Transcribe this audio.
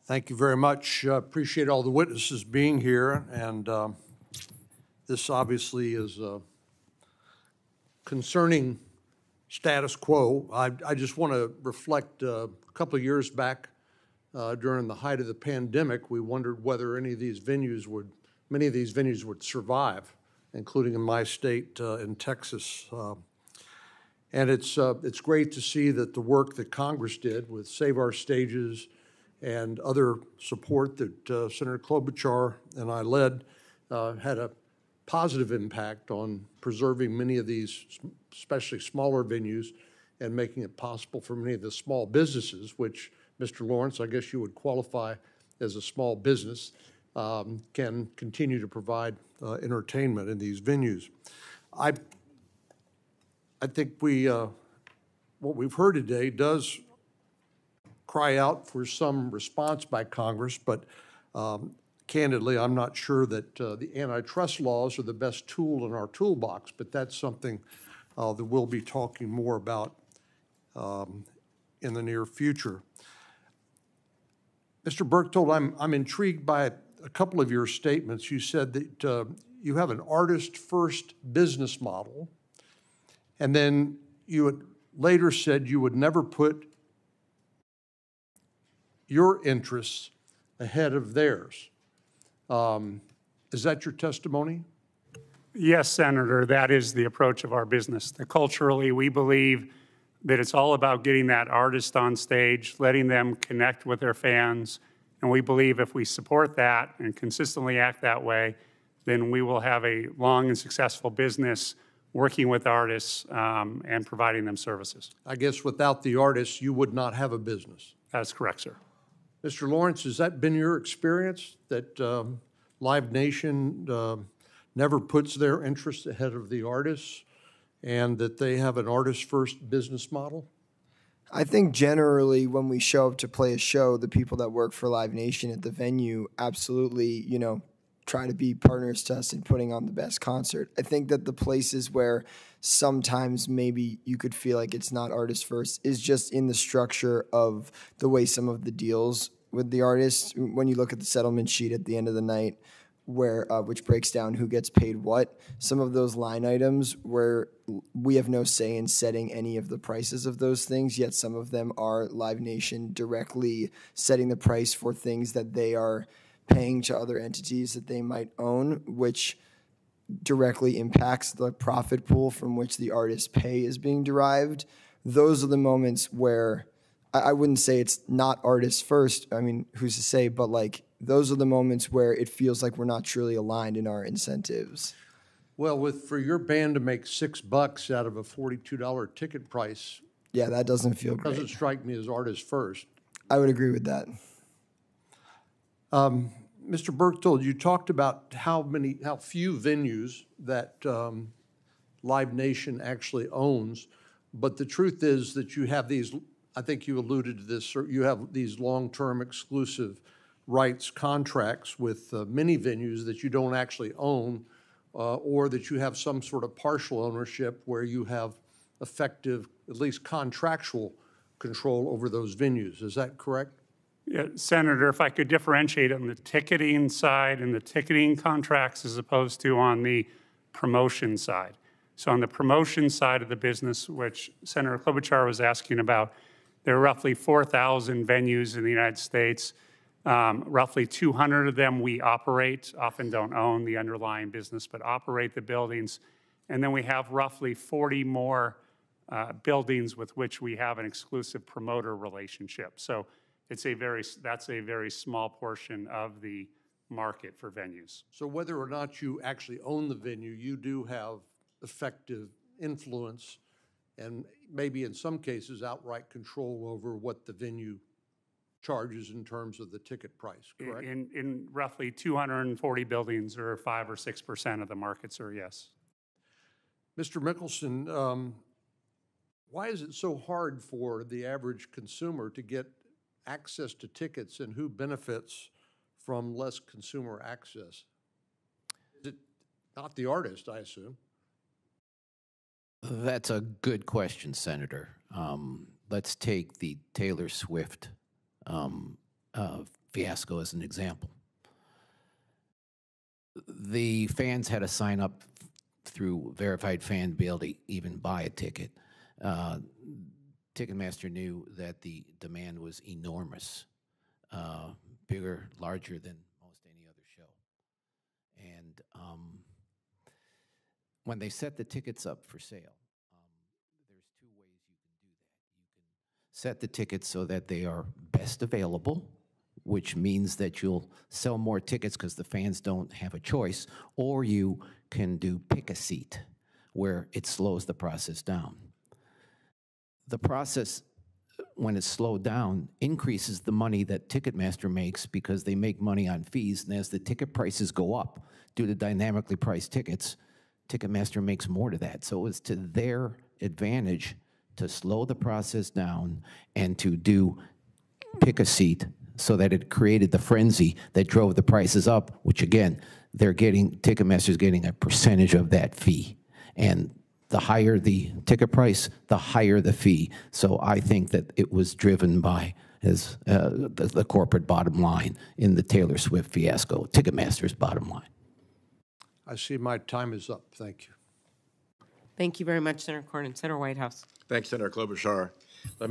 Thank you very much. Appreciate all the witnesses being here, and this obviously is a concerning status quo. I just want to reflect a couple of years back during the height of the pandemic, we wondered whether many of these venues would survive, including in my state in Texas. And it's great to see that the work that Congress did with Save Our Stages and other support that Senator Klobuchar and I led had a positive impact on preserving many of these, especially smaller venues, and making it possible for many of the small businesses, which, Mr. Lawrence, I guess you would qualify as a small business, can continue to provide entertainment in these venues. I think what we've heard today does cry out for some response by Congress, but candidly, I'm not sure that the antitrust laws are the best tool in our toolbox, but that's something that we'll be talking more about in the near future. Mr. Berchtold, I'm intrigued by a couple of your statements. You said that you have an artist-first business model, and then you had later said you would never put your interests ahead of theirs. Is that your testimony? Yes, Senator, that is the approach of our business. Culturally, we believe that it's all about getting that artist on stage, letting them connect with their fans, and we believe if we support that and consistently act that way, then we will have a long and successful business working with artists and providing them services. I guess without the artists, you would not have a business. That's correct, sir. Mr. Lawrence, has that been your experience, that Live Nation never puts their interests ahead of the artists and that they have an artist-first business model? I think generally when we show up to play a show, the people that work for Live Nation at the venue absolutely, try to be partners to us in putting on the best concert. I think that the places where sometimes maybe you could feel like it's not artist first is just in the structure of the way some of the deals with the artists, when you look at the settlement sheet at the end of the night, where which breaks down who gets paid what, some of those line items where we have no say in setting any of the prices of those things, yet some of them are Live Nation directly setting the price for things that they are paying to other entities that they might own, which directly impacts the profit pool from which the artist's pay is being derived. Those are the moments where I wouldn't say it's not artists first. I mean, who's to say? But those are the moments where it feels like we're not truly aligned in our incentives. Well, for your band to make $6 out of a $42 ticket price, yeah, that doesn't feel great. Doesn't strike me as artist first. I would agree with that. Mr. Berchtold, you talked about how few venues that Live Nation actually owns, but the truth is that you have these, I think you alluded to this, you have these long-term exclusive rights contracts with many venues that you don't actually own, or that you have some sort of partial ownership where you have effective, at least contractual control over those venues. Is that correct? Yeah, Senator, if I could differentiate on the ticketing side and the ticketing contracts as opposed to on the promotion side. So on the promotion side of the business, which Senator Klobuchar was asking about, there are roughly 4,000 venues in the United States. Roughly 200 of them we operate, often don't own the underlying business, but operate the buildings. And then we have roughly 40 more buildings with which we have an exclusive promoter relationship. So that's a very small portion of the market for venues. So whether or not you actually own the venue, you do have effective influence and maybe in some cases outright control over what the venue charges in terms of the ticket price, correct? In roughly 240 buildings, or 5 or 6% of the market, sir, yes. Mr. Mickelson, why is it so hard for the average consumer to get access to tickets, and who benefits from less consumer access? Is it not the artist, I assume? That's a good question, Senator. Let's take the Taylor Swift fiasco as an example. The fans had to sign up through verified fan to be able to even buy a ticket. Ticketmaster knew that the demand was enormous, bigger, larger than most any other show. And when they set the tickets up for sale, there's two ways you can do that. You can set the tickets so that they are best available, which means that you'll sell more tickets because the fans don't have a choice, or you can do pick a seat, where it slows the process down. The process, when it's slowed down, increases the money that Ticketmaster makes because they make money on fees, and as the ticket prices go up due to dynamically priced tickets, Ticketmaster makes more to that. So it's to their advantage to slow the process down and to do pick a seat, so that it created the frenzy that drove the prices up, which again, Ticketmaster's getting a percentage of that fee. And the higher the ticket price, the higher the fee. So I think that it was driven by the corporate bottom line in the Taylor Swift fiasco, Ticketmaster's bottom line. I see my time is up. Thank you. Thank you very much, Senator Cornyn. Senator Whitehouse. Thanks, Senator Klobuchar. Let me